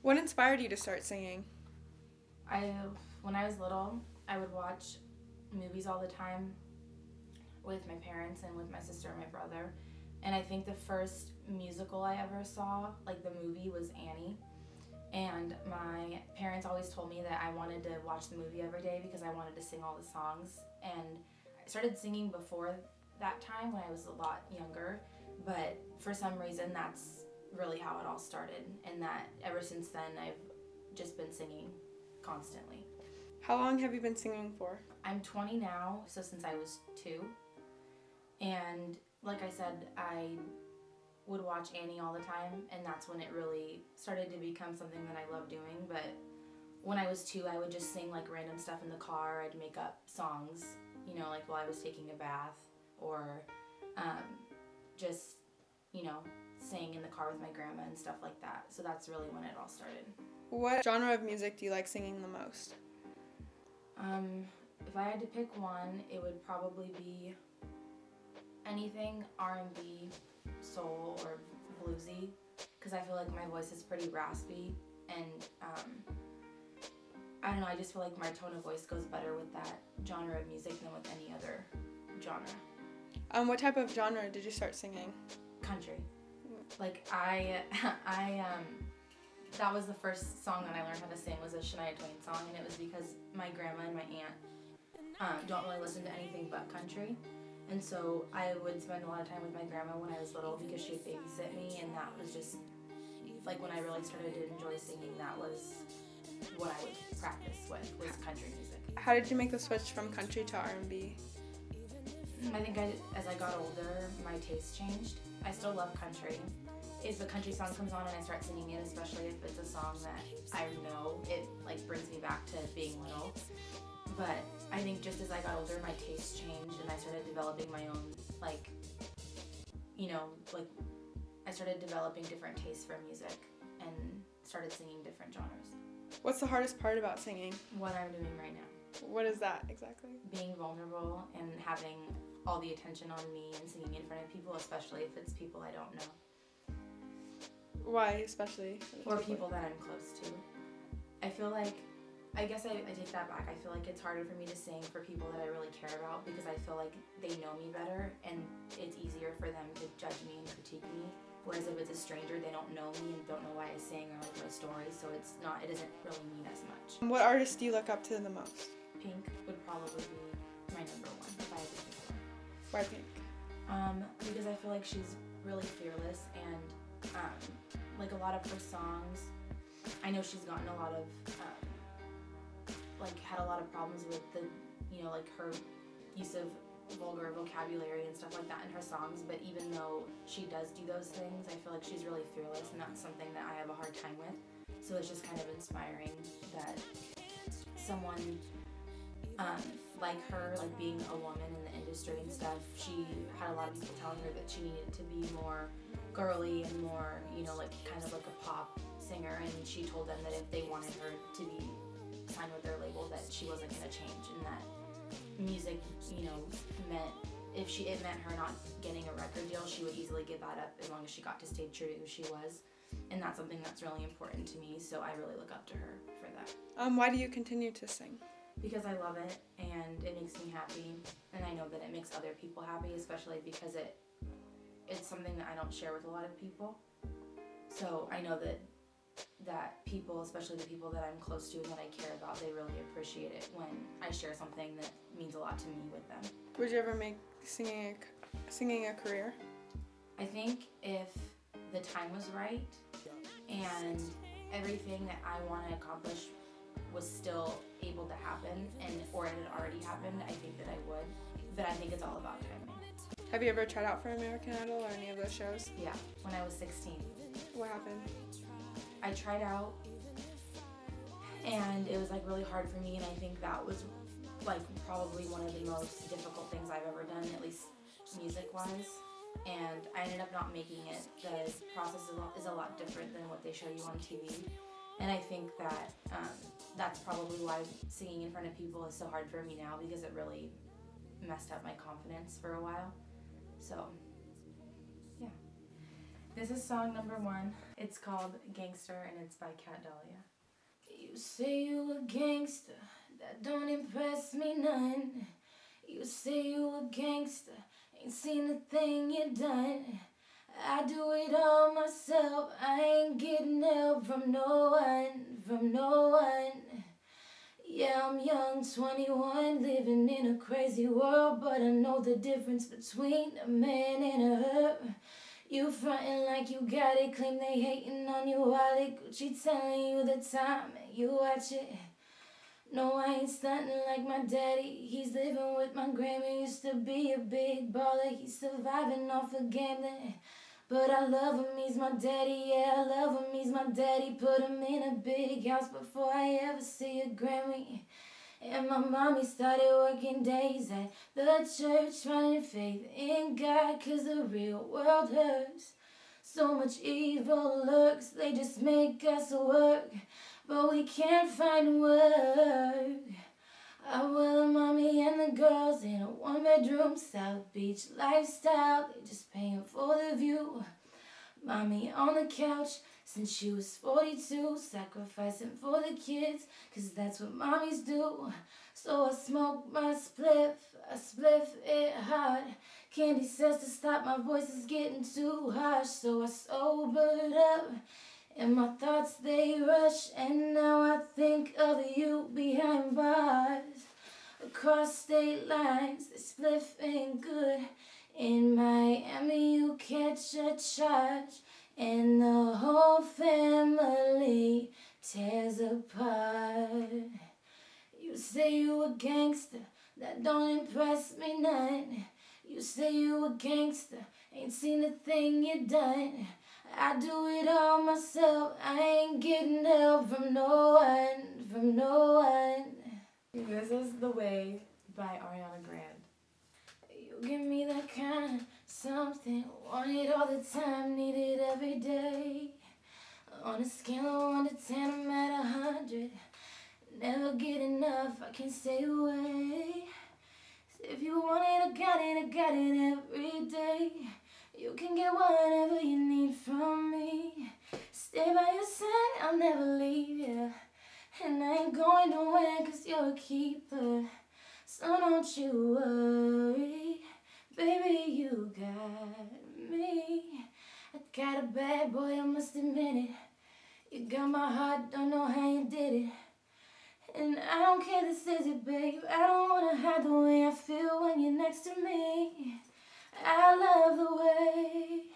What inspired you to start singing? When I was little, I would watch movies all the time with my parents and with my sister and my brother. And I think the first musical I ever saw, like the movie, was Annie. And my parents always told me that I wanted to watch the movie every day because I wanted to sing all the songs. And I started singing before that time when I was a lot younger, but for some reason that's really how it all started. And that ever since then, I've just been singing constantly. How long have you been singing for? I'm 20 now, so since I was 2. And like I said, I would watch Annie all the time, and that's when it really started to become something that I love doing. But when I was 2, I would just sing like random stuff in the car. I'd make up songs, like while I was taking a bath, or just, sing in the car with my grandma and stuff like that. So that's really when it all started. What genre of music do you like singing the most? If I had to pick one, it would probably be anything R&B, soul, or bluesy, because I feel like my voice is pretty raspy, and I don't know, I just feel like my tone of voice goes better with that genre of music than with any other genre. What type of genre did you start singing? Country. Like that was the first song that I learned how to sing, was a Shania Twain song, and it was because my grandma and my aunt don't really listen to anything but country. And so I would spend a lot of time with my grandma when I was little because she would babysit me, and that was just like when I really started to enjoy singing. That was what I would practice with, was country music. How did you make the switch from country to R&B? I think as I got older, my taste changed. I still love country. If a country song comes on and I start singing it, especially if it's a song that I know, it like brings me back to being little. But I think just as I got older, my taste changed, and I started developing my own, I started developing different tastes for music and started singing different genres. What's the hardest part about singing? What I'm doing right now. What is that exactly? Being vulnerable and having all the attention on me and singing in front of people, especially if it's people I don't know. Why especially? Or people that I'm close to. I guess I take that back. I feel like it's harder for me to sing for people that I really care about because I feel like they know me better and it's easier for them to judge me and critique me. Whereas if it's a stranger, they don't know me and don't know why I sing or like my story, so it doesn't really mean as much. What artist do you look up to the most? Pink would probably be my number one if I had to pick one. Why Pink? Because I feel like she's really fearless, and like a lot of her songs, I know she's gotten a lot of had a lot of problems with the her use of vulgar vocabulary and stuff like that in her songs, but even though she does do those things, I feel like she's really fearless, and that's something that I have a hard time with. So it's just kind of inspiring that someone like her, like being a woman in the industry and stuff, she had a lot of people telling her that she needed to be more girly and more, kind of like a pop singer, and she told them that if they wanted her to be signed with their label, that she wasn't going to change, and that music, meant it meant her not getting a record deal, she would easily give that up as long as she got to stay true to who she was. And that's something that's really important to me, so I really look up to her for that. Why do you continue to sing? Because I love it, and it makes me happy, and I know that it makes other people happy, especially because it's something that I don't share with a lot of people. So I know that people, especially the people that I'm close to and that I care about, they really appreciate it when I share something that means a lot to me with them. Would you ever make singing a career? I think if the time was right and everything that I want to accomplish was still able to happen, or it had already happened, I think that I would. But I think it's all about timing. Have you ever tried out for American Idol or any of those shows? Yeah, when I was 16. What happened? I tried out, and it was really hard for me, and I think that was probably one of the most difficult things I've ever done, at least music-wise. And I ended up not making it. The process is a lot different than what they show you on TV. And I think that that's probably why singing in front of people is so hard for me now, because it really messed up my confidence for a while. So, yeah. This is song number 1. It's called Gangster and it's by Cat Dahlia. You say you a gangster, that don't impress me none. You say you a gangster, ain't seen a thing you done. I do it all myself, I ain't getting help from no one. Yeah, I'm young, 21, living in a crazy world, but I know the difference between a man and a her. You frontin' like you got it, claim they hating on you while they Gucci telling you the time and you watch it. No, I ain't stuntin' like my daddy, he's living with my grandma, used to be a big baller, he's surviving off of gambling. But I love him, he's my daddy, yeah, I love him, he's my daddy. Put him in a big house before I ever see a Grammy. And my mommy started working days at the church, finding faith in God, 'cause the real world hurts. So much evil lurks, they just make us work, but we can't find work. Well, mommy and the girls in a 1-bedroom South Beach lifestyle, they just paying for the view. Mommy on the couch since she was 42, sacrificing for the kids, 'cause that's what mommies do. So I smoke my spliff, I spliff it hard. Candy says to stop, my voice is getting too harsh. So I sobered up, and my thoughts they rush, and now I think of you behind bars. Across state lines, this spliff ain't good. In Miami you catch a charge, and the whole family tears apart. You say you a gangster, that don't impress me none. You say you a gangster, ain't seen a thing you done. I do it all myself, I ain't getting help from no one. This is The Way by Ariana Grande. You give me that kind of something, want it all the time, need it every day. On a scale of 1 to 10, I'm at 100. Never get enough, I can't stay away. If you want it, I got it every day. You can get whatever you need from me. Stay by your side, I'll never leave you. And I ain't going nowhere, 'cause you're a keeper. So don't you worry, baby, you got me. I got a bad boy, I must admit it. You got my heart, don't know how you did it. And I don't care, this is it, babe. I don't wanna hide the way I feel when you're next to me. I love the way